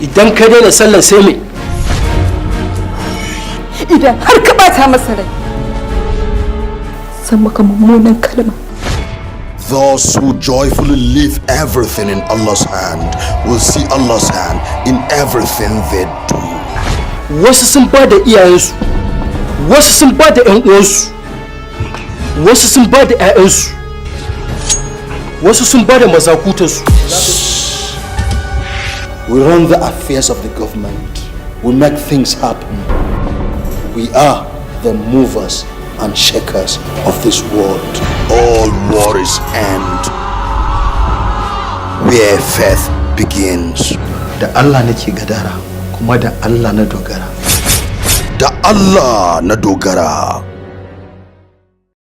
idan ka daina sallar sai me? Idan har ka bata masa rai san maka mummunan kalma. Those who joyfully leave everything in Allah's hand will see Allah's hand in everything they do. Wasu sun ba da iyayensu, wasu sun ba da ƴan uwansu, wasu sun ba da ƴaƴansu, wasu sun ba da mazakutansu. We run the affairs of the government. We make things happen. We are the movers and shakers of this world. All wars end where faith begins. Da Allah nake gadara kuma da Allah na dogara. Da Allah na dogara.